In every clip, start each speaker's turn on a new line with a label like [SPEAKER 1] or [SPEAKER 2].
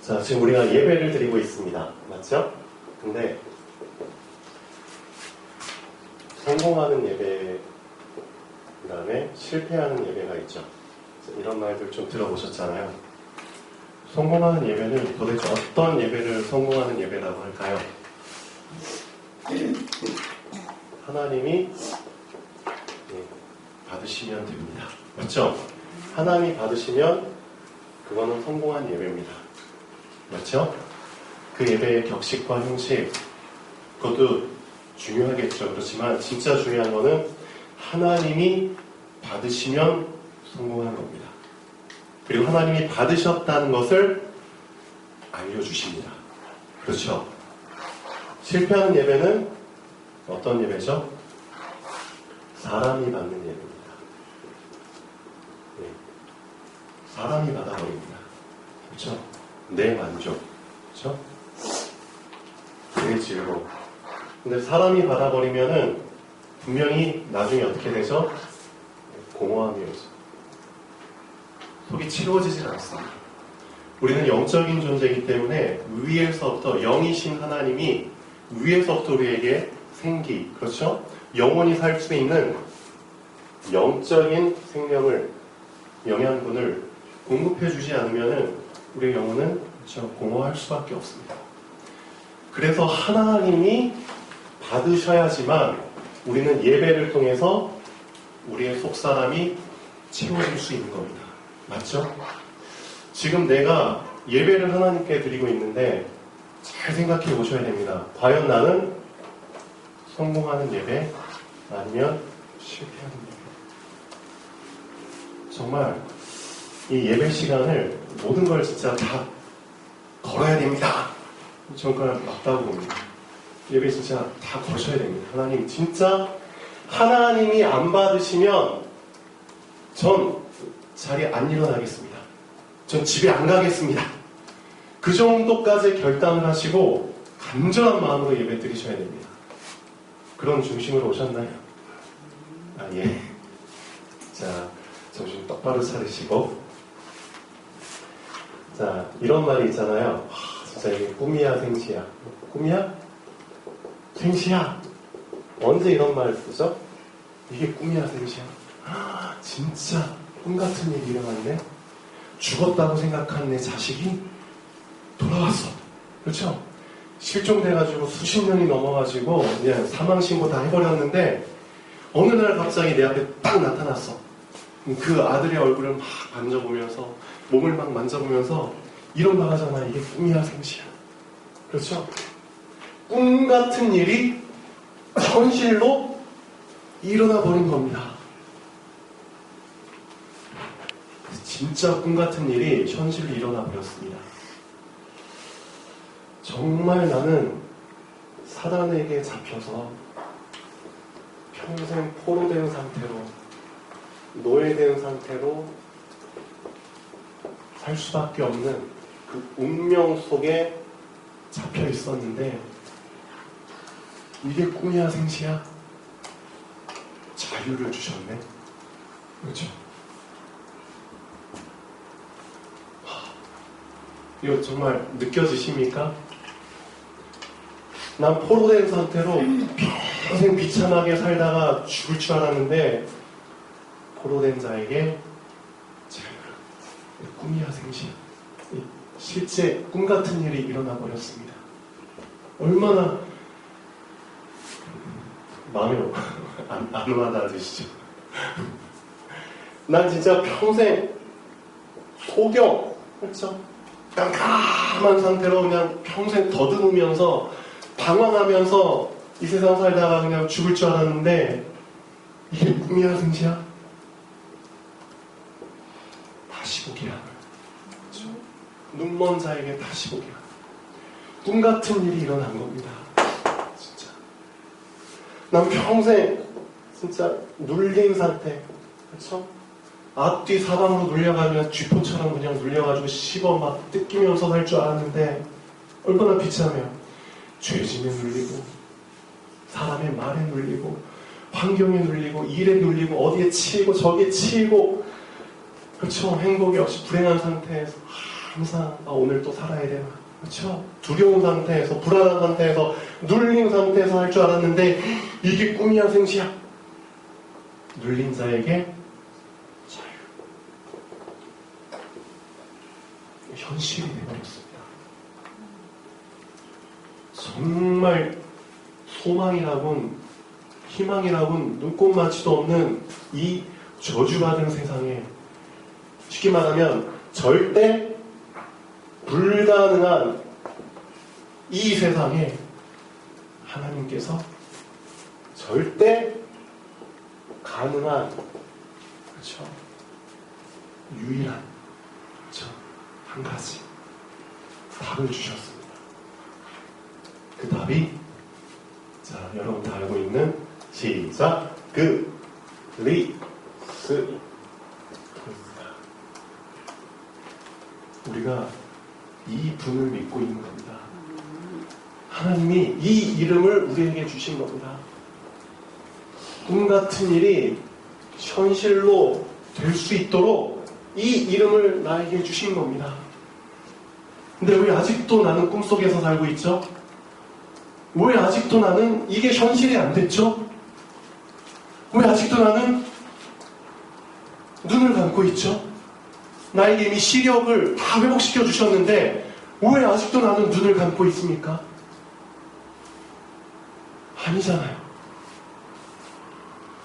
[SPEAKER 1] 자, 지금 우리가 예배를 드리고 있습니다. 맞죠? 근데 성공하는 예배, 그 다음에 실패하는 예배가 있죠. 이런 말들 좀 들어보셨잖아요. 성공하는 예배는 도대체 어떤 예배를 성공하는 예배라고 할까요? 하나님이 받으시면 됩니다. 맞죠? 하나님이 받으시면 그거는 성공한 예배입니다. 맞죠? 그 예배의 격식과 형식, 그것도 중요하겠죠. 그렇지만 진짜 중요한 거는 하나님이 받으시면 성공한 겁니다. 그리고 하나님이 받으셨다는 것을 알려주십니다. 그렇죠? 실패하는 예배는 어떤 예배죠? 사람이 받는 예배입니다. 네. 사람이 받아버립니다. 그렇죠? 내 만족, 그렇죠? 내 즐거움. 근데 사람이 받아버리면은 분명히 나중에 어떻게 되죠? 공허함이 오죠. 속이 채워지질 않습니다. 우리는 영적인 존재이기 때문에 위에서부터 영이신 하나님이 위에서부터 우리에게 생기, 그렇죠? 영원히 살 수 있는 영적인 생명을, 영양분을 공급해 주지 않으면은 우리의 영혼은 공허할 수밖에 없습니다. 그래서 하나님이 받으셔야지만 우리는 예배를 통해서 우리의 속사람이 채워질 수 있는 겁니다. 맞죠? 지금 내가 예배를 하나님께 드리고 있는데 잘 생각해 보셔야 됩니다. 과연 나는 성공하는 예배 아니면 실패하는 예배? 정말 이 예배 시간을 모든 걸 진짜 다 걸어야 됩니다. 저는 그걸 맞다고 봅니다. 예배 진짜 다 거셔야 됩니다. 하나님 진짜 하나님이 안 받으시면 전 자리에 안 일어나겠습니다. 전 집에 안 가겠습니다. 그 정도까지 결단을 하시고 간절한 마음으로 예배 드리셔야 됩니다. 그런 중심으로 오셨나요? 아, 예. 자, 정신 똑바로 차리시고. 자, 이런 말이 있잖아요. 진짜 이게 꿈이야, 생시야. 꿈이야? 생시야. 언제 이런 말 쓰죠? 이게 꿈이야, 생시야. 진짜 꿈 같은 일이 일어났네. 죽었다고 생각한 내 자식이 돌아왔어. 그렇죠? 실종돼가지고 수십 년이 넘어가지고 그냥 사망신고 다 해버렸는데 어느 날 갑자기 내 앞에 딱 나타났어. 그 아들의 얼굴을 막 만져보면서 몸을 막 만져보면서 이런 말 하잖아. 이게 꿈이야, 생시야. 그렇죠? 꿈 같은 일이 현실로 일어나 버린 겁니다. 진짜 꿈 같은 일이 현실로 일어나 버렸습니다. 정말 나는 사단에게 잡혀서 평생 포로된 상태로, 노예된 상태로 살 수밖에 없는 그 운명 속에 잡혀 있었는데 이게 꿈이야, 생시야? 자유를 주셨네. 그렇죠? 이거 정말 느껴지십니까? 난 포로된 상태로 평생 비참하게 살다가 죽을 줄 알았는데 포로된 자에게 자유를. 꿈이야, 생시야. 실제 꿈 같은 일이 일어나 버렸습니다. 얼마나 마음이 안 와닿으시죠? 난 진짜 평생 소경, 그렇죠? 깜깜한 상태로 그냥 평생 더듬으면서 방황하면서 이 세상 살다가 그냥 죽을 줄 알았는데 이게 꿈이야, 생시야? 다시 보게 하는, 그렇죠? 눈먼 자에게 다시 보게 하는 꿈 같은 일이 일어난 겁니다. 진짜 난 평생 진짜 눌린 상태, 그렇죠? 앞뒤 사방으로 눌려가면 쥐포처럼 그냥 눌려가지고 씹어 막 뜯기면서 살 줄 알았는데 얼마나 비참해요. 죄짐에 눌리고 사람의 말에 눌리고 환경에 눌리고 일에 눌리고 어디에 치이고 저기에 치이고 그렇죠. 행복이 없이 불행한 상태에서 항상 오늘 또 살아야 되나 그렇죠. 두려운 상태에서 불안한 상태에서 눌린 상태에서 할 줄 알았는데 이게 꿈이야 생시야. 눌린 자에게 자유. 현실이 되어버렸습니다. 정말 소망이라곤 희망이라곤 눈꼽만치도 없는 이 저주받은 세상에 쉽게 말하면 절대 불가능한 이 세상에 하나님께서 절대 가능한 그렇죠 유일한 그렇죠 한 가지 답을 주셨습니다. 그 답이 자 여러분 다 알고 있는 시작 그리스도입니다. 우리가 이 분을 믿고 있는 겁니다. 하나님이 이 이름을 우리에게 주신 겁니다. 꿈 같은 일이 현실로 될 수 있도록 이 이름을 나에게 주신 겁니다. 근데 왜 아직도 나는 꿈속에서 살고 있죠? 왜 아직도 나는 이게 현실이 안 됐죠? 왜 아직도 나는 눈을 감고 있죠? 나에게 이미 시력을 다 회복시켜 주셨는데 왜 아직도 나는 눈을 감고 있습니까? 아니잖아요.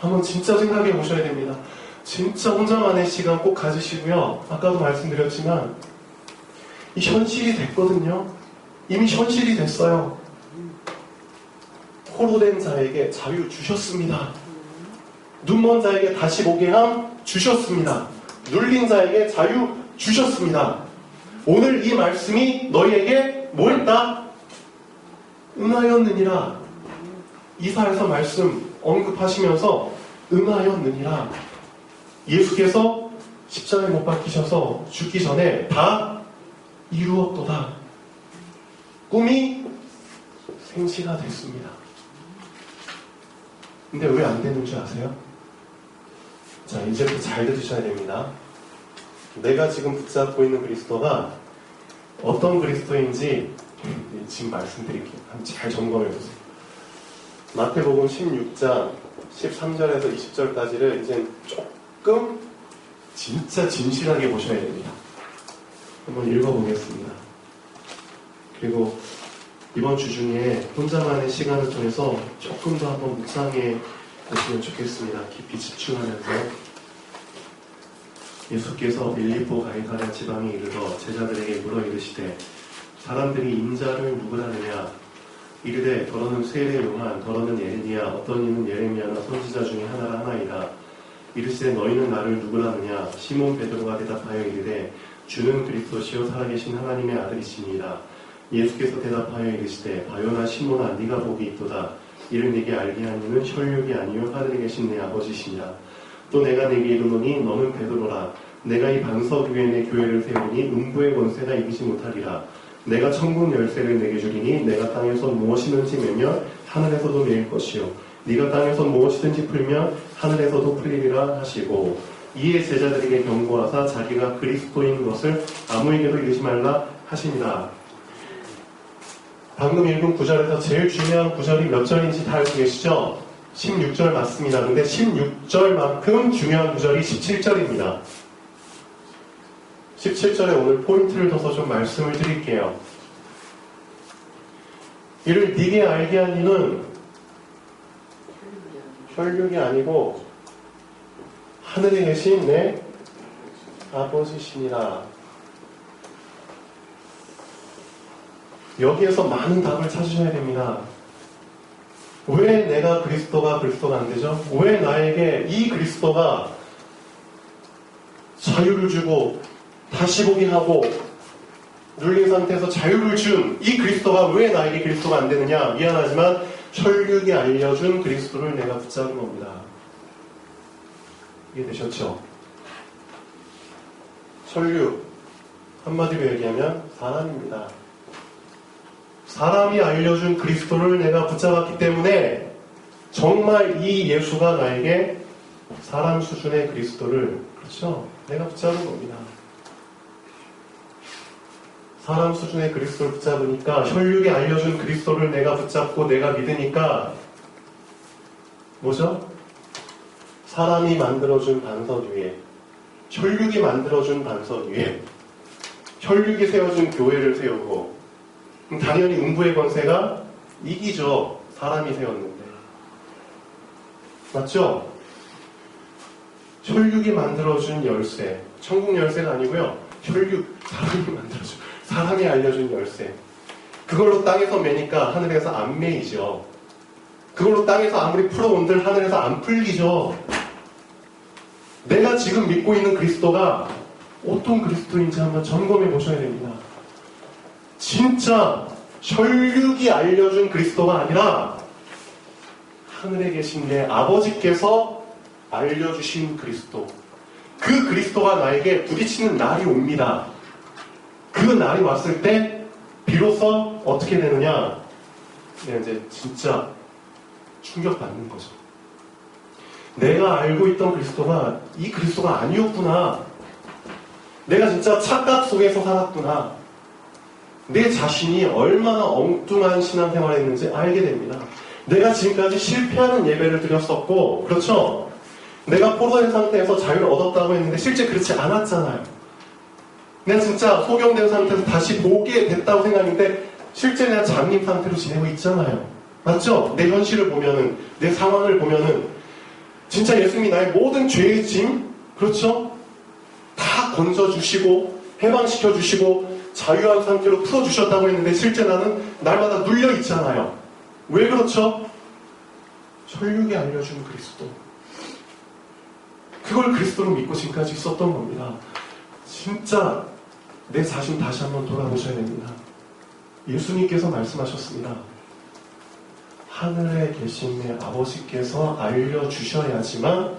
[SPEAKER 1] 한번 진짜 생각해 보셔야 됩니다. 진짜 혼자만의 시간 꼭 가지시고요. 아까도 말씀드렸지만 이 현실이 됐거든요. 이미 현실이 됐어요. 포로된 자에게 자유 주셨습니다. 눈먼 자에게 다시 보게 함 주셨습니다. 눌린 자에게 자유 주셨습니다. 오늘 이 말씀이 너희에게 뭐 했다? 응하였느니라. 이사야서 말씀 언급하시면서 응하였느니라. 예수께서 십자가에 못 박히셔서 죽기 전에 다 이루었도다. 꿈이 생시가 됐습니다. 근데 왜 안 되는 줄 아세요? 자, 이제부터 잘 들으셔야 됩니다. 내가 지금 붙잡고 있는 그리스도가 어떤 그리스도인지 지금 말씀드릴게요. 한번 잘 점검해 보세요. 마태복음 16장 13절에서 20절까지를 이제 조금 진짜 진실하게 보셔야 됩니다. 한번 읽어보겠습니다. 그리고 이번 주 중에 혼자만의 시간을 통해서 조금 더 한번 묵상해 보시면 좋겠습니다. 깊이 집중하면서 예수께서 빌립보 가이사랴 지방에 이르러 제자들에게 물어 이르시되 사람들이 인자를 누구라 하느냐 이르되 더러는 세례 요한 더러는 에르미야 어떤 이는 예레미야나 선지자 중에 하나라 하나이다. 이르시되 너희는 나를 누구라 하느냐 시몬 베드로가 대답하여 이르되 주는 그리스도시요 살아계신 하나님의 아들이시니이다. 예수께서 대답하여 이르시되 바요나 시몬아 네가 복이 있도다. 이를 네게 알게 하니는 혈육이 아니요 하늘에 계신 내 아버지시니라. 또 내가 네게 이르노니 너는 베드로라. 내가 이 반석 위에 내 교회를 세우니 음부의 권세가 이기지 못하리라. 내가 천국 열쇠를 내게 주리니 내가 땅에서 무엇이든지 매면 하늘에서도 매일 것이요 네가 땅에서 무엇이든지 풀면 하늘에서도 풀리리라 하시고 이에 제자들에게 경고하사 자기가 그리스도인 것을 아무에게도 이르지 말라 하시니라. 방금 읽은 구절에서 제일 중요한 구절이 몇 절인지 다 알고 계시죠? 16절 맞습니다. 근데 16절만큼 중요한 구절이 17절입니다. 17절에 오늘 포인트를 둬서 좀 말씀을 드릴게요. 이를 네게 알게 한 이는 혈육이 아니고 하늘에 계신 내 아버지시니라. 여기에서 많은 답을 찾으셔야 됩니다. 왜 내가 그리스도가 안 되죠? 왜 나에게 이 그리스도가 자유를 주고 다시 보게 하고 눌린 상태에서 자유를 준 이 그리스도가 왜 나에게 그리스도가 안 되느냐? 미안하지만 혈육이 알려준 그리스도를 내가 붙잡은 겁니다. 이해되셨죠? 혈육, 한마디로 얘기하면 사람입니다. 사람이 알려준 그리스도를 내가 붙잡았기 때문에 정말 이 예수가 나에게 사람 수준의 그리스도를, 그렇죠? 내가 붙잡은 겁니다. 사람 수준의 그리스도를 붙잡으니까, 혈육이 알려준 그리스도를 내가 붙잡고 내가 믿으니까 뭐죠? 사람이 만들어준 반석 위에, 혈육이 만들어준 반석 위에 혈육이 세워준 교회를 세우고, 당연히 음부의 권세가 이기죠. 사람이 세웠는데. 맞죠? 혈육이 만들어준 열쇠, 천국 열쇠가 아니고요. 혈육, 사람이 만들어준, 사람이 알려준 열쇠. 그걸로 땅에서 매니까 하늘에서 안 매이죠. 그걸로 땅에서 아무리 풀어온들 하늘에서 안 풀리죠. 내가 지금 믿고 있는 그리스도가 어떤 그리스도인지 한번 점검해 보셔야 됩니다. 진짜 혈육이 알려준 그리스도가 아니라 하늘에 계신 내 아버지께서 알려주신 그리스도, 그 그리스도가 나에게 부딪히는 날이 옵니다. 그 날이 왔을 때 비로소 어떻게 되느냐, 내가 이제 진짜 충격받는 거죠. 내가 알고 있던 그리스도가 이 그리스도가 아니었구나. 내가 진짜 착각 속에서 살았구나. 내 자신이 얼마나 엉뚱한 신앙생활을 했는지 알게 됩니다. 내가 지금까지 실패하는 예배를 드렸었고, 그렇죠? 내가 포로된 상태에서 자유를 얻었다고 했는데 실제 그렇지 않았잖아요. 내가 진짜 소경된 상태에서 다시 보게 됐다고 생각했는데 실제 내가 장님 상태로 지내고 있잖아요. 맞죠? 내 현실을 보면은, 내 상황을 보면은 진짜 예수님이 나의 모든 죄의 짐, 그렇죠? 다 건져주시고 해방시켜주시고 자유한 상태로 풀어주셨다고 했는데 실제 나는 날마다 눌려있잖아요. 왜 그렇죠? 혈육이 알려준 그리스도, 그걸 그리스도로 믿고 지금까지 있었던 겁니다. 진짜 내 자신 다시 한번 돌아보셔야 됩니다. 예수님께서 말씀하셨습니다. 하늘에 계신 내 아버지께서 알려주셔야지만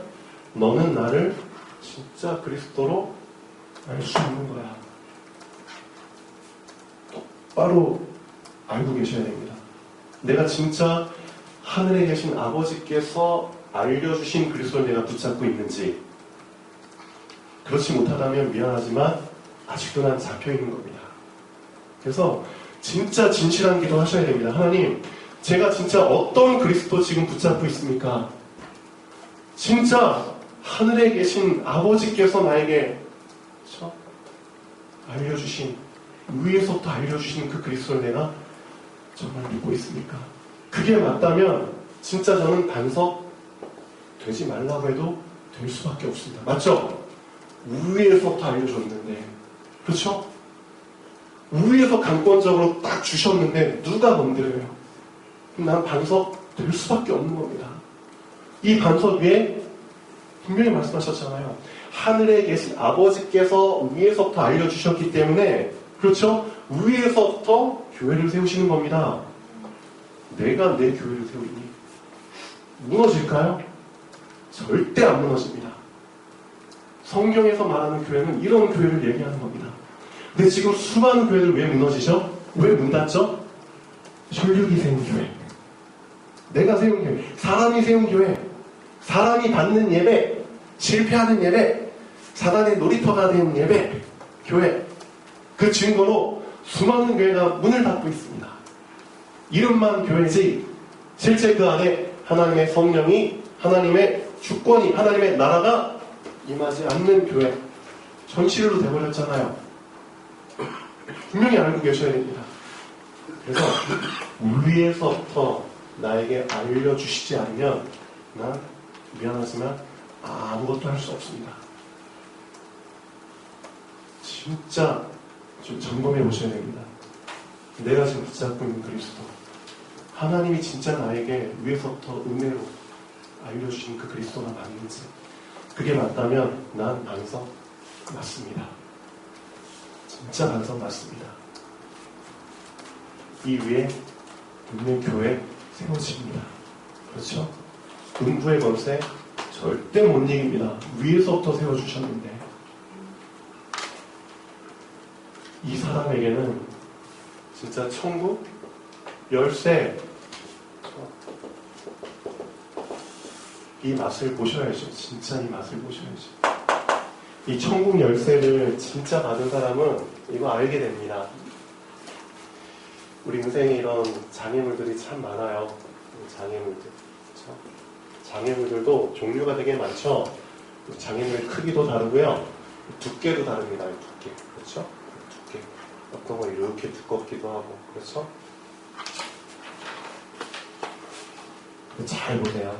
[SPEAKER 1] 너는 나를 진짜 그리스도로 알 수 있는 거야. 똑바로 알고 계셔야 됩니다. 내가 진짜 하늘에 계신 아버지께서 알려주신 그리스도를 내가 붙잡고 있는지, 그렇지 못하다면 미안하지만 아직도 난 잡혀있는 겁니다. 그래서 진짜 진실한 기도 하셔야 됩니다. 하나님, 제가 진짜 어떤 그리스도 지금 붙잡고 있습니까? 진짜 하늘에 계신 아버지께서 나에게 알려주신, 위에서부터 알려주신 그 그리스도를 내가 정말 믿고 있습니까? 그게 맞다면 진짜 저는 반석 되지 말라고 해도 될 수밖에 없습니다. 맞죠? 위에서부터 알려줬는데, 그렇죠? 위에서 강권적으로 딱 주셨는데 누가 건드려요? 난 반석 될 수밖에 없는 겁니다. 이 반석 위에 분명히 말씀하셨잖아요. 하늘에 계신 아버지께서 위에서부터 알려주셨기 때문에, 그렇죠? 위에서부터 교회를 세우시는 겁니다. 내가 내 교회를 세우니 무너질까요? 절대 안 무너집니다. 성경에서 말하는 교회는 이런 교회를 얘기하는 겁니다. 근데 지금 수많은 교회들 왜 무너지죠? 왜 문 닫죠? 혈육이 세운 교회, 내가 세운 교회, 사람이 세운 교회, 사람이 받는 예배, 실패하는 예배, 사단의 놀이터가 된 예배, 교회, 그 증거로 수많은 교회가 문을 닫고 있습니다. 이름만 교회지 실제 그 안에 하나님의 성령이, 하나님의 주권이, 하나님의 나라가 임하지 않는 교회, 현실로 되어버렸잖아요. 분명히 알고 계셔야 됩니다. 그래서 위에서부터 나에게 알려주시지 않으면 난 미안하지만 아무것도 할 수 없습니다. 진짜 좀 점검해 보셔야 됩니다. 내가 지금 붙잡고 있는 그리스도, 하나님이 진짜 나에게 위에서부터 은혜로 알려주신 그 그리스도가 맞는지, 그게 맞다면 난 반석 맞습니다. 진짜 반석 맞습니다. 이 위에 분명 교회 세워집니다. 그렇죠? 음부의 권세 절대 못 이깁니다. 위에서부터 세워주셨는데 이 사람에게는 진짜 천국 열쇠 이 맛을 보셔야죠. 진짜 이 맛을 보셔야죠. 이 천국 열쇠를 진짜 받은 사람은 이거 알게 됩니다. 우리 인생에 이런 장애물들이 참 많아요. 장애물들. 그렇죠? 장애물들도 종류가 되게 많죠. 장애물 크기도 다르고요. 두께도 다릅니다. 두께. 그렇죠? 두께. 어떤 거 이렇게 두껍기도 하고. 그렇죠? 잘 보세요.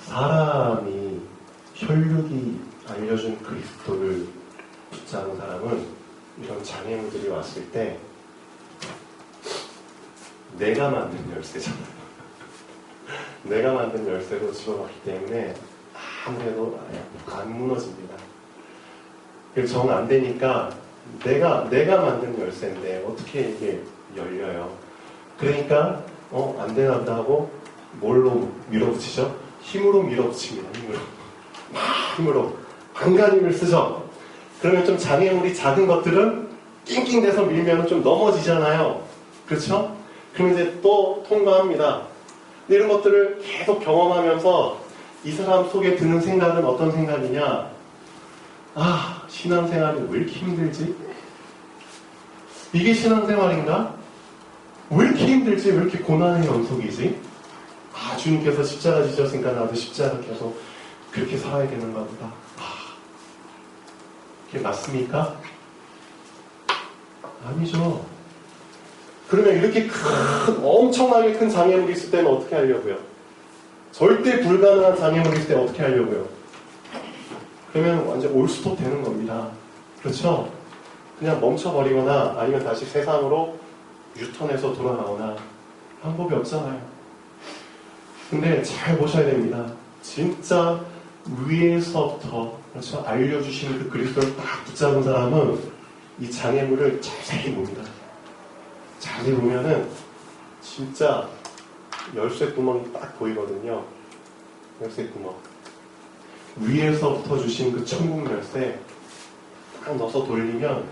[SPEAKER 1] 사람이 혈육이 알려준 그리스도를 붙잡은 사람은 이런 장애물들이 왔을 때 내가 만든 열쇠잖아요. 내가 만든 열쇠로 집어넣기 때문에 아무래도 안 무너집니다. 정 안 되니까 내가 만든 열쇠인데 어떻게 이게 열려요? 그러니까 안 되나 보다 하고 뭘로 밀어붙이죠? 힘으로 밀어붙입니다. 힘으로 안간힘을 쓰죠. 그러면 좀 장애물이 작은 것들은 낑낑대서 밀면 좀 넘어지잖아요. 그렇죠? 그러면 이제 또 통과합니다. 근데 이런 것들을 계속 경험하면서 이 사람 속에 드는 생각은 어떤 생각이냐? 아, 신앙생활이 왜 이렇게 힘들지? 이게 신앙생활인가? 왜 이렇게 힘들지? 왜 이렇게 고난의 연속이지? 아, 주님께서 십자가 지셨으니까 나도 십자가 계속 그렇게 살아야 되는가 보다. 그게 맞습니까? 아니죠. 그러면 이렇게 엄청나게 큰 장애물이 있을 때는 어떻게 하려고요? 절대 불가능한 장애물이 있을 때 어떻게 하려고요? 그러면 완전 올스톱 되는 겁니다. 그렇죠? 그냥 멈춰버리거나 아니면 다시 세상으로 유턴해서 돌아가거나 방법이 없잖아요. 근데 잘 보셔야 됩니다. 진짜 위에서부터 그렇죠? 알려주시는 그 그리스도를 딱 붙잡은 사람은 이 장애물을 자세히 봅니다. 자세히 보면은 진짜 열쇠 구멍이 딱 보이거든요. 열쇠 구멍. 위에서부터 주신 그 천국 열쇠 딱 넣어서 돌리면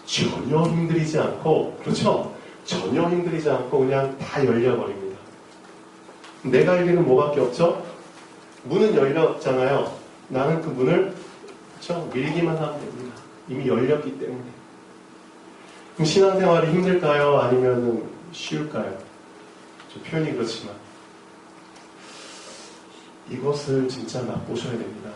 [SPEAKER 1] 전혀 힘들이지 않고, 그렇죠? 전혀 힘들이지 않고 그냥 다 열려버립니다. 내가 할 일은 뭐밖에 없죠? 문은 열렸잖아요. 나는 그 문을 그렇죠? 밀기만 하면 됩니다. 이미 열렸기 때문에. 그럼 신앙생활이 힘들까요? 아니면 쉬울까요? 좀 표현이 그렇지만 이것을 진짜 맛보셔야 됩니다.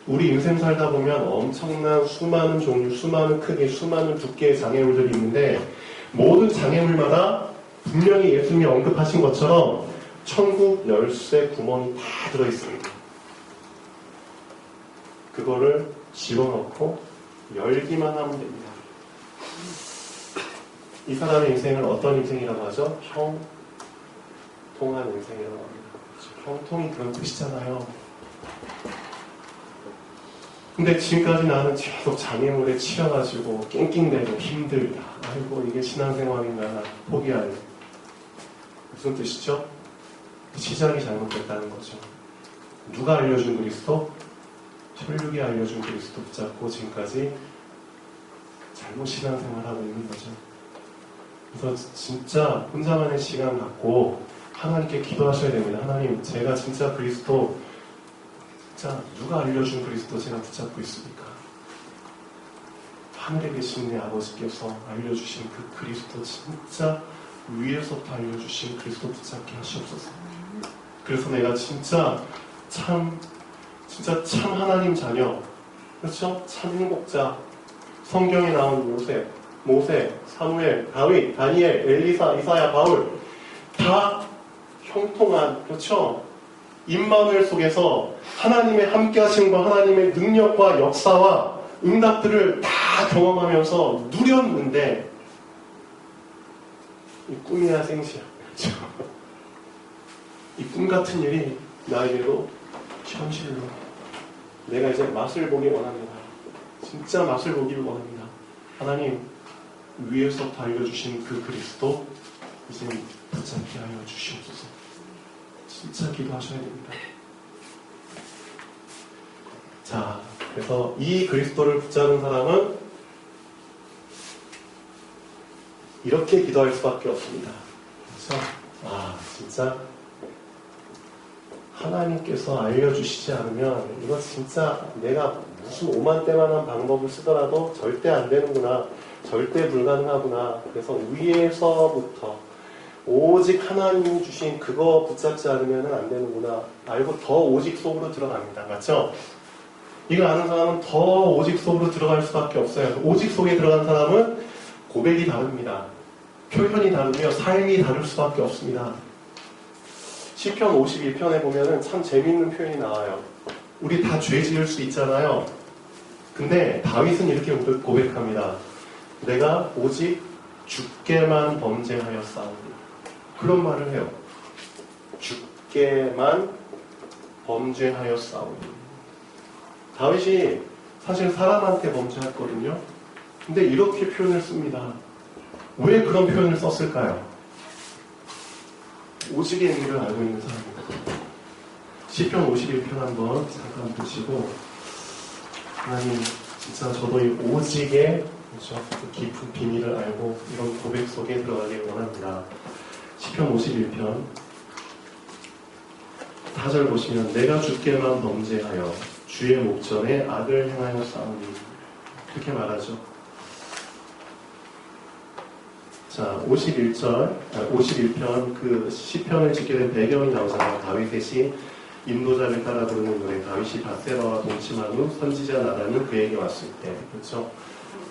[SPEAKER 1] 우리 인생 살다 보면 엄청난 수많은 종류, 수많은 크기, 수많은 두께의 장애물들이 있는데 모든 장애물마다 분명히 예수님이 언급하신 것처럼 천국 열쇠 구멍이 다 들어있습니다. 그거를 집어넣고 열기만 하면 됩니다. 이 사람의 인생을 어떤 인생이라고 하죠? 형통한 인생이라고 합니다. 형통이 그런 뜻이잖아요. 근데 지금까지 나는 계속 장애물에 치여가지고 낑낑대고 힘들다. 아이고 이게 신앙생활인가 포기할. 무슨 뜻이죠? 시작이 잘못됐다는 거죠. 누가 알려준 그리스도? 혈육이 알려준 그리스도 붙잡고 지금까지 잘못 신앙생활하고 있는 거죠. 그래서 진짜 혼자만의 시간 갖고 하나님께 기도하셔야 됩니다. 하나님, 제가 진짜 그리스도, 진짜 누가 알려준 그리스도 제가 붙잡고 있습니까? 하늘에 계신 내 아버지께서 알려주신 그 그리스도 진짜 위에서부터 알려주신 그리스도 붙잡게 하시옵소서. 그래서 내가 진짜 참 하나님 자녀, 그렇죠? 참 행복자, 성경에 나온 요셉, 모세, 사무엘, 다윗, 다니엘, 엘리사, 이사야, 바울 다 형통한, 그렇죠? 임마누엘 속에서 하나님의 함께하심과 하나님의 능력과 역사와 응답들을 다 경험하면서 누렸는데 이 꿈이야 생시야, 그렇죠? 이 꿈 같은 일이 나에게도 현실로 내가 이제 맛을 보기 원합니다. 진짜 맛을 보기를 원합니다. 하나님 위에서부터 알려주신 그 그리스도 이제 붙잡게 하여 주시옵소서. 진짜 기도하셔야 됩니다. 자, 그래서 이 그리스도를 붙잡은 사람은 이렇게 기도할 수밖에 없습니다. 그렇죠? 진짜 하나님께서 알려주시지 않으면 이거 진짜 내가 무슨 오만때만한 방법을 쓰더라도 절대 안 되는구나, 절대 불가능하구나. 그래서 위에서부터 오직 하나님이 주신 그거 붙잡지 않으면 안 되는구나 알고 더 오직 속으로 들어갑니다. 맞죠? 이걸 아는 사람은 더 오직 속으로 들어갈 수밖에 없어요. 오직 속에 들어간 사람은 고백이 다릅니다. 표현이 다르며 삶이 다를 수밖에 없습니다. 시편 51편에 보면은 참 재밌는 표현이 나와요. 우리 다 죄 지을 수 있잖아요. 근데 다윗은 이렇게 고백합니다. 내가 오직 주께만 범죄하였사오니. 그런 말을 해요. 주께만 범죄하였사오니. 다윗이 사실 사람한테 범죄했거든요. 근데 이렇게 표현을 씁니다. 왜 그런 표현을 썼을까요? 오직의 의미를 알고 있는 사람입니다. 시편 51편 한번 잠깐 보시고, 하나님 진짜 저도 이 오직의 그 깊은 비밀을 알고 이런 고백 속에 들어가길 원합니다. 시편 51편 4절 보시면 내가 주께만 범죄하여 주의 목전에 악을 행하여 싸우니, 그렇게 말하죠. 자, 51편 그 시편을 짓게 된 배경이 나오잖아요. 다윗의 시 인도자를 따라 부르는 노래. 다윗이 밧세바와 동침한 후 선지자 나단이 그에게 왔을 때, 그렇죠?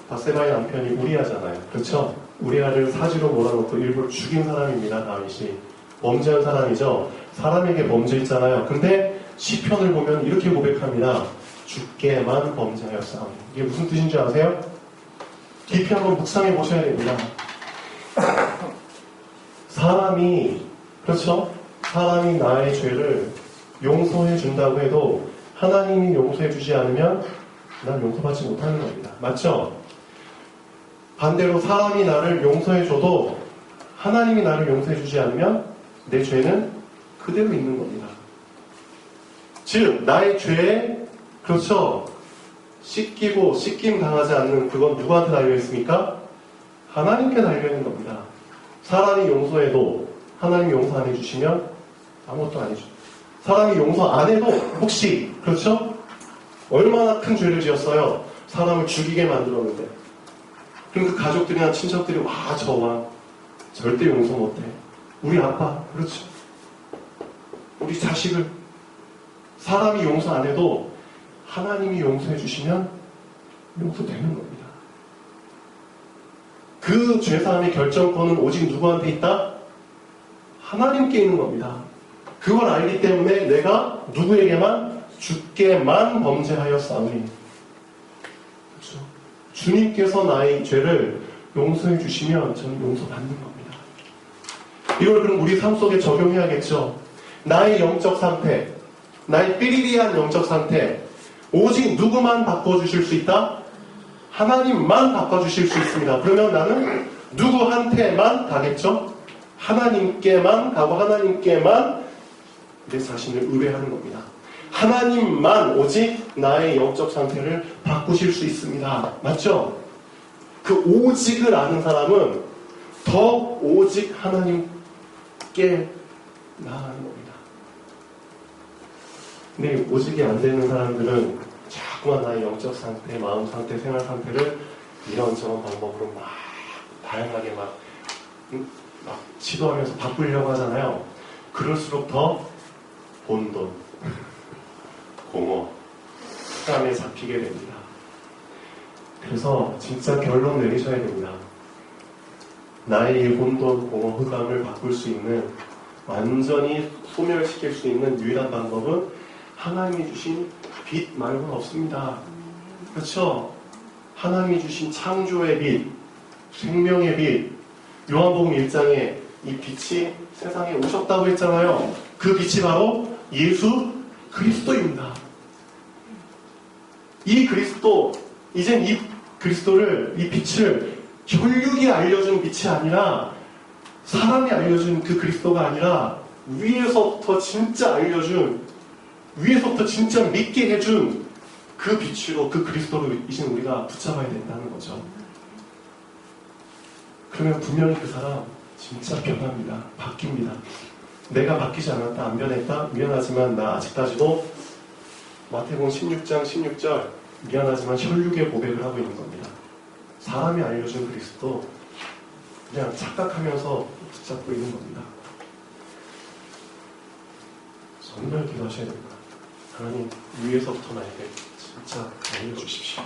[SPEAKER 1] 밧세바의 남편이 우리아잖아요. 그렇죠? 우리아를 사지로 몰아넣고 일부러 죽인 사람입니다. 다윗이 범죄한 사람이죠. 사람에게 범죄했잖아요. 근데 시편을 보면 이렇게 고백합니다. 주께만 범죄하였사오니. 이게 무슨 뜻인지 아세요? 깊이 한번 묵상해 보셔야 됩니다. 사람이, 그렇죠? 사람이 나의 죄를 용서해 준다고 해도 하나님이 용서해 주지 않으면 난 용서받지 못하는 겁니다. 맞죠? 반대로 사람이 나를 용서해 줘도 하나님이 나를 용서해 주지 않으면 내 죄는 그대로 있는 겁니다. 즉 나의 죄에, 그렇죠, 씻김 당하지 않는 그건 누구한테 달려 있습니까? 하나님께 달려 있는 겁니다. 사람이 용서해도 하나님이 용서 안 해주시면 아무것도 아니죠. 사람이 용서 안 해도 혹시, 그렇죠? 얼마나 큰 죄를 지었어요. 사람을 죽이게 만들었는데. 그럼 그 가족들이나 친척들이 와, 저 왕 절대 용서 못해. 우리 아빠, 그렇죠? 우리 자식을 사람이 용서 안 해도 하나님이 용서해 주시면 용서되는 겁니다. 그 죄사함의 결정권은 오직 누구한테 있다? 하나님께 있는 겁니다. 그걸 알기 때문에 내가 누구에게만? 주께만 범죄하였사오니. 그렇죠? 주님께서 나의 죄를 용서해 주시면 저는 용서받는 겁니다. 이걸 그럼 우리 삶 속에 적용해야겠죠. 나의 영적 상태, 나의 삐리리한 영적 상태, 오직 누구만 바꿔주실 수 있다? 하나님만 바꿔주실 수 있습니다. 그러면 나는 누구한테만 가겠죠? 하나님께만 가고 하나님께만 내 자신을 의뢰하는 겁니다. 하나님만 오직 나의 영적 상태를 바꾸실 수 있습니다. 맞죠? 그 오직을 아는 사람은 더 오직 하나님께 나아가는 겁니다. 근데 오직이 안 되는 사람들은 자꾸만 나의 영적 상태, 마음 상태, 생활 상태를 이런저런 방법으로 막 다양하게 막 시도하면서 바꾸려고 하잖아요. 그럴수록 더 본돈, 공허, 흑암에 잡히게 됩니다. 그래서 진짜 결론 내리셔야 됩니다. 나의 이 혼돈, 공허, 흑암을 바꿀 수 있는, 완전히 소멸시킬 수 있는 유일한 방법은 하나님이 주신 빛 말고는 없습니다. 그렇죠? 하나님이 주신 창조의 빛, 생명의 빛, 요한복음 1장에 이 빛이 세상에 오셨다고 했잖아요. 그 빛이 바로 예수 그리스도입니다. 이 그리스도, 이젠 이 그리스도를, 이 빛을 혈육이 알려준 빛이 아니라, 사람이 알려준 그 그리스도가 아니라 위에서부터 진짜 알려준, 위에서부터 진짜 믿게 해준 그 빛으로, 그 그리스도로 이제 우리가 붙잡아야 된다는 거죠. 그러면 분명히 그 사람 진짜 변합니다. 바뀝니다. 내가 바뀌지 않았다, 안 변했다, 미안하지만 나 아직까지도 마태복음 16장 16절 미안하지만 혈육의 고백을 하고 있는 겁니다. 사람이 알려준 그리스도 그냥 착각하면서 붙잡고 있는 겁니다. 정말 기도하셔야 됩니다. 하나님 위에서부터 나에게 진짜 알려주십시오.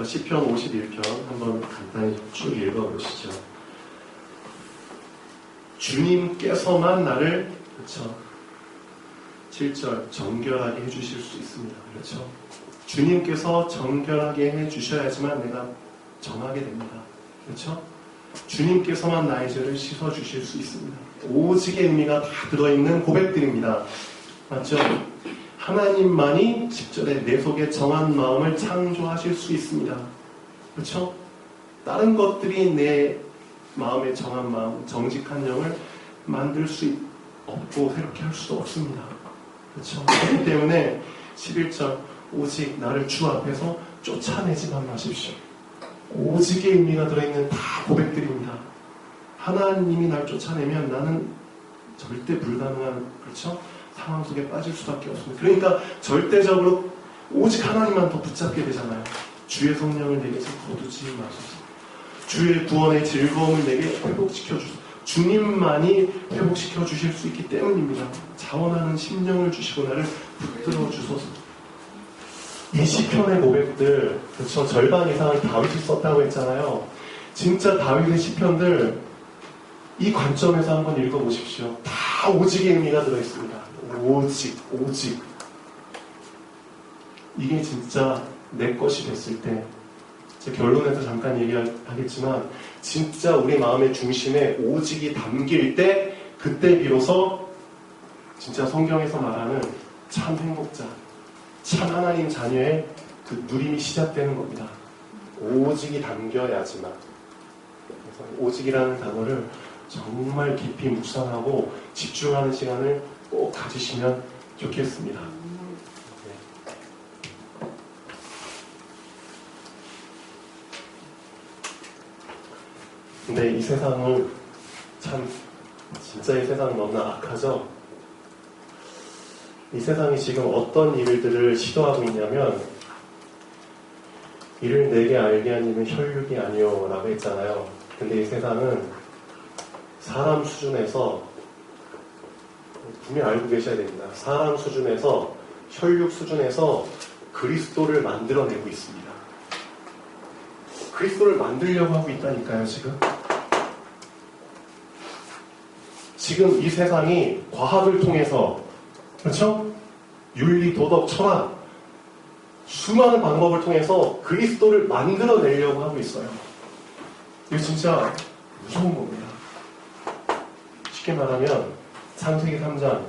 [SPEAKER 1] 시편 51편 한번 간단히 쭉 읽어보시죠. 주님께서만 나를, 그렇죠, 7절 정결하게 해주실 수 있습니다. 그렇죠? 주님께서 정결하게 해주셔야지만 내가 정하게 됩니다. 그렇죠? 주님께서만 나의 죄를 씻어주실 수 있습니다. 오직의 의미가 다 들어있는 고백들입니다. 맞죠? 하나님만이 10절에 내 속에 정한 마음을 창조하실 수 있습니다. 그렇죠? 다른 것들이 내 마음에 정한 마음, 정직한 영을 만들 수 없고 새롭게 할 수도 없습니다. 그렇죠? 그렇기 때문에 11절 오직 나를 주 앞에서 쫓아내지만 마십시오. 오직의 의미가 들어있는 다 고백들입니다. 하나님이 날 쫓아내면 나는 절대 불가능한, 그렇죠? 상황 속에 빠질 수밖에 없습니다. 그러니까 절대적으로 오직 하나님만 더 붙잡게 되잖아요. 주의 성령을 내게서 거두지 마소서. 주의 구원의 즐거움을 내게 회복시켜 주소서. 주님만이 회복시켜 주실 수 있기 때문입니다. 자원하는 심령을 주시고 나를 붙들어 주소서. 이 시편의 고백들, 그렇죠? 절반 이상을 다윗이 썼다고 했잖아요. 진짜 다윗의 시편들 이 관점에서 한번 읽어보십시오. 다 오직의 의미가 들어있습니다. 오직, 오직. 이게 진짜 내 것이 됐을 때, 제 결론에서 잠깐 얘기하겠지만 진짜 우리 마음의 중심에 오직이 담길 때, 그때 비로소 진짜 성경에서 말하는 참 행복자, 참 하나님 자녀의 그 누림이 시작되는 겁니다. 오직이 담겨야지만. 그래서 오직이라는 단어를 정말 깊이 묵상하고 집중하는 시간을 꼭 가지시면 좋겠습니다. 근데 이 세상은 참, 진짜 이 세상은 너무나 악하죠? 이 세상이 지금 어떤 일들을 시도하고 있냐면, 이를 내게 알게 하니는 혈육이 아니오 라고 했잖아요. 근데 이 세상은 사람 수준에서, 분명히 알고 계셔야 됩니다. 사람 수준에서, 혈육 수준에서 그리스도를 만들어내고 있습니다. 그리스도를 만들려고 하고 있다니까요, 지금. 지금 이 세상이 과학을 통해서, 그렇죠? 윤리, 도덕, 철학, 수많은 방법을 통해서 그리스도를 만들어내려고 하고 있어요. 이거 진짜 무서운 겁니다. 쉽게 말하면 창세기 3장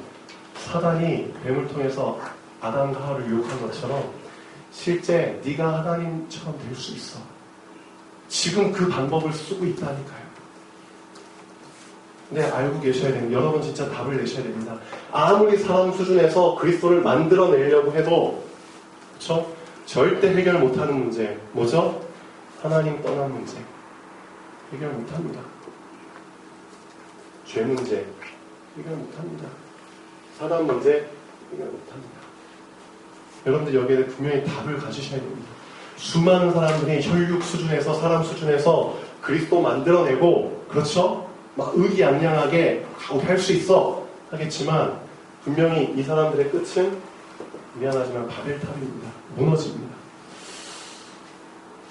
[SPEAKER 1] 사단이 뱀을 통해서 아담과 하와를 유혹한 것처럼 실제 네가 하나님처럼 될 수 있어. 지금 그 방법을 쓰고 있다니까요. 네, 알고 계셔야 됩니다. 여러분 진짜 답을 내셔야 됩니다. 아무리 사람 수준에서 그리스도를 만들어내려고 해도, 그렇죠? 절대 해결 못하는 문제, 뭐죠? 하나님 떠난 문제. 해결 못합니다. 죄 문제 해결 못합니다. 사람 문제 해결 못합니다. 여러분들 여기에 분명히 답을 가지셔야 됩니다. 수많은 사람들이 혈육 수준에서, 사람 수준에서 그리스도 만들어내고, 그렇죠? 막 의기양양하게 할 수 있어 하겠지만 분명히 이 사람들의 끝은 미안하지만 바벨탑입니다. 무너집니다.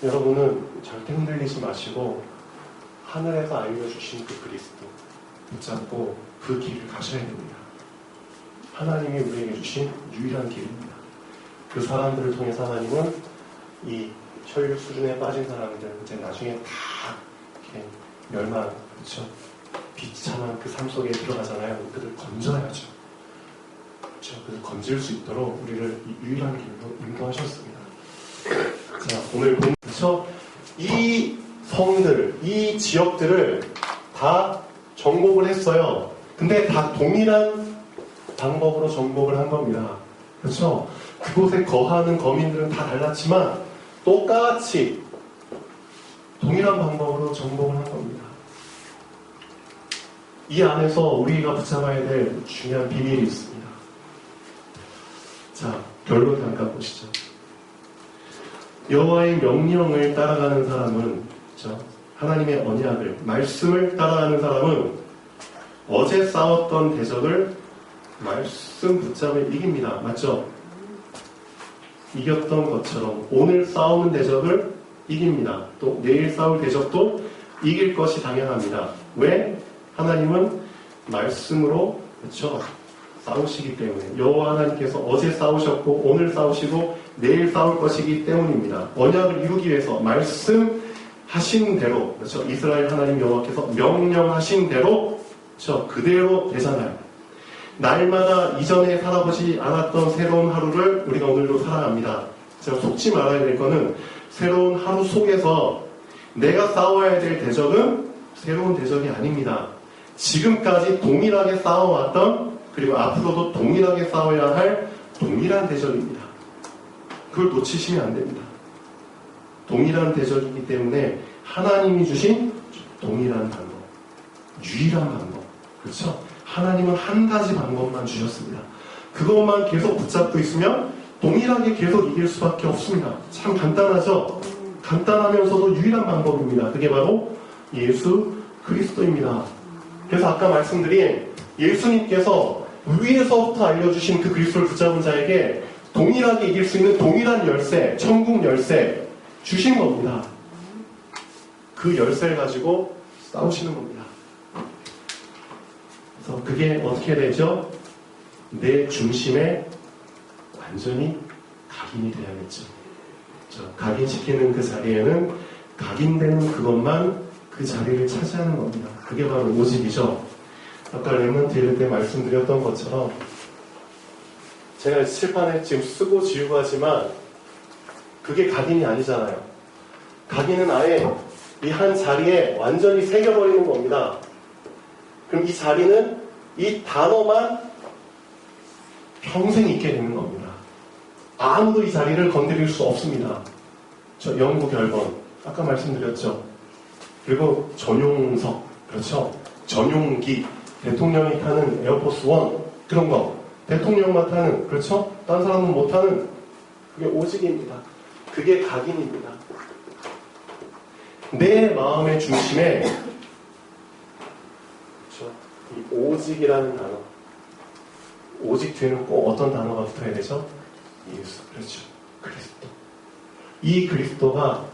[SPEAKER 1] 여러분은 절대 흔들리지 마시고 하늘에서 알려주신 그 그리스도 붙잡고 그 길을 가셔야 됩니다. 하나님이 우리에게 주신 유일한 길입니다. 그 사람들을 통해서 하나님은 이 혈육 수준에 빠진 사람들, 이제 나중에 다 이렇게 멸망, 그렇죠? 비참한 그 삶 속에 들어가잖아요. 그들 건져야죠. 그렇죠? 그들 건질 수 있도록 우리를 유일한 길로 인도하셨습니다. 자, 오늘 본, 그렇죠? 이 성들, 이 지역들을 다 정복을 했어요. 근데 다 동일한 방법으로 정복을 한 겁니다. 그렇죠? 그곳에 거하는 거민들은 다 달랐지만 똑같이 동일한 방법으로 정복을 한 겁니다. 이 안에서 우리가 붙잡아야 될 중요한 비밀이 있습니다. 자, 결론 잠깐 보시죠. 여호와의 명령을 따라가는 사람은, 그렇죠? 하나님의 언약을, 말씀을 따라가는 사람은 어제 싸웠던 대적을 말씀 붙잡을 이깁니다. 맞죠? 이겼던 것처럼 오늘 싸우는 대적을 이깁니다. 또 내일 싸울 대적도 이길 것이 당연합니다. 왜? 하나님은 말씀으로, 그렇죠? 싸우시기 때문에. 여호와 하나님께서 어제 싸우셨고 오늘 싸우시고 내일 싸울 것이기 때문입니다. 언약을 이루기 위해서 말씀하신 대로, 그렇죠? 이스라엘 하나님 여호와께서 명령하신 대로, 그렇죠? 그대로 되잖아요. 날마다 이전에 살아보지 않았던 새로운 하루를 우리가 오늘도 살아갑니다. 제가 속지 말아야 될 거는 새로운 하루 속에서 내가 싸워야 될 대적은 새로운 대적이 아닙니다. 지금까지 동일하게 싸워왔던, 그리고 앞으로도 동일하게 싸워야 할 동일한 대적입니다. 그걸 놓치시면 안 됩니다. 동일한 대적이기 때문에 하나님이 주신 동일한 방법, 유일한 방법, 그렇죠? 하나님은 한 가지 방법만 주셨습니다. 그것만 계속 붙잡고 있으면 동일하게 계속 이길 수밖에 없습니다. 참 간단하죠? 간단하면서도 유일한 방법입니다. 그게 바로 예수 그리스도입니다. 그래서 아까 말씀드린 예수님께서 위에서부터 알려주신 그 그리스도를 붙잡은 자에게 동일하게 이길 수 있는 동일한 열쇠, 천국 열쇠 주신 겁니다. 그 열쇠를 가지고 싸우시는 겁니다. 그래서 그게 어떻게 되죠? 내 중심에 완전히 각인이 돼야겠죠. 각인시키는 그 자리에는 각인되는 그것만 그 자리를 차지하는 겁니다. 그게 바로 오직이죠. 아까 렘넌트 읽을 때 말씀드렸던 것처럼 제가 칠판에 지금 쓰고 지우고 하지만 그게 각인이 아니잖아요. 각인은 아예 이 한 자리에 완전히 새겨버리는 겁니다. 그럼 이 자리는 이 단어만 평생 있게 되는 겁니다. 아무도 이 자리를 건드릴 수 없습니다. 저 영구 결번 아까 말씀드렸죠. 그리고 전용석, 그렇죠? 전용기, 대통령이 타는 에어포스 원 그런 거 대통령만 타는, 그렇죠? 딴 사람은 못 타는, 그게 오직입니다. 그게 각인입니다. 내 마음의 중심에, 그렇죠? 이 오직이라는 단어, 오직 뒤에는 꼭 어떤 단어가 붙어야 되죠? 예수, 그렇죠? 그리스도. 이 그리스도가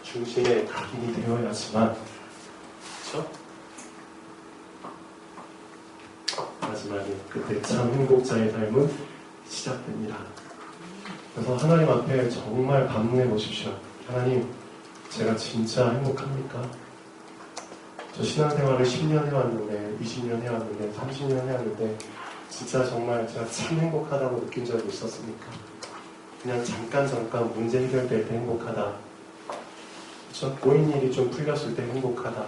[SPEAKER 1] 중심에 각인이 되어야지만, 그렇죠? 마지막에 그때 참 행복자의 삶은 시작됩니다. 그래서 하나님 앞에 정말 반문해 보십시오. 하나님, 제가 진짜 행복합니까? 저 신앙생활을 10년 해왔는데, 20년 해왔는데, 30년 해왔는데 진짜 정말 제가 참 행복하다고 느낀 적이 있었습니까? 그냥 잠깐 문제 해결될 때 행복하다. 그렇죠? 꼬인 일이 좀 풀렸을 때 행복하다.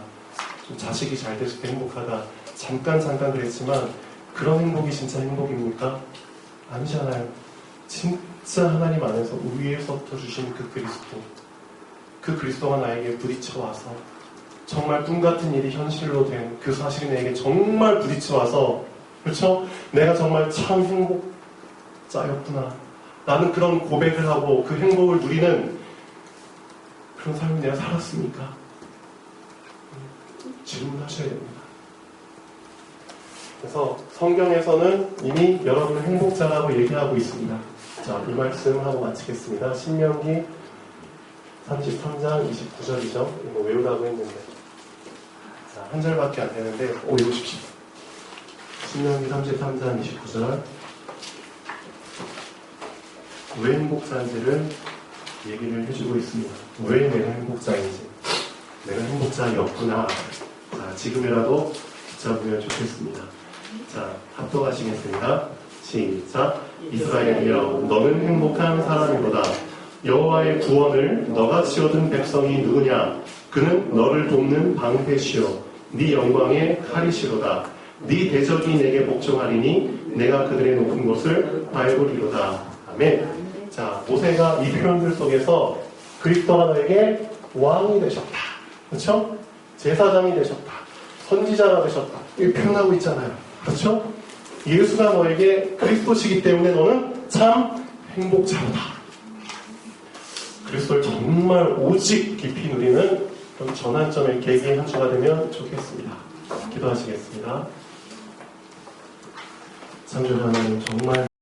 [SPEAKER 1] 좀 자식이 잘 됐을 때 행복하다. 잠깐 그랬지만 그런 행복이 진짜 행복입니까? 아니잖아요. 진짜 하나님 안에서 위에서부터 주신 그 그리스도, 그 그리스도가 나에게 부딪혀와서 정말 꿈같은 일이 현실로 된 그 사실이 내게 정말 부딪혀와서, 그렇죠? 내가 정말 참 행복자였구나. 나는 그런 고백을 하고 그 행복을 누리는 그런 삶을 내가 살았습니까? 질문하셔야 됩니다. 그래서 성경에서는 이미 여러분을 행복자라고 얘기하고 있습니다. 자, 이 말씀 하고 마치겠습니다. 신명기 33장 29절이죠. 이거 외우라고 했는데. 자, 한 절밖에 안 되는데 외우십시오. 신명기 33장 29절. 왜 행복자인지를 얘기를 해주고 있습니다. 왜 내가 행복자인지. 내가 행복자였구나. 자, 지금이라도 붙잡으면 좋겠습니다. 자, 합독하시겠습니다. 시작. 이스라엘이여, 너는 행복한 사람이로다. 여호와의 구원을 너같이 얻은 백성이 누구냐? 그는 너를 돕는 방패시요 네 영광의 칼이시로다. 네 대적이 내게 복종하리니 내가 그들의 높은 곳을 밟으리로다. 아멘. 자, 모세가 이 표현들 속에서 그리스도가 너에게 왕이 되셨다. 그렇죠? 제사장이 되셨다. 선지자가 되셨다. 이렇게 표현하고 있잖아요. 그렇죠? 예수가 너에게 그리스도시기 때문에 너는 참 행복자로다. 그리스도를 정말 오직 깊이 누리는 그런 전환점의 계기 한 주가 되면 좋겠습니다. 기도하시겠습니다. 창조주 하나님 정말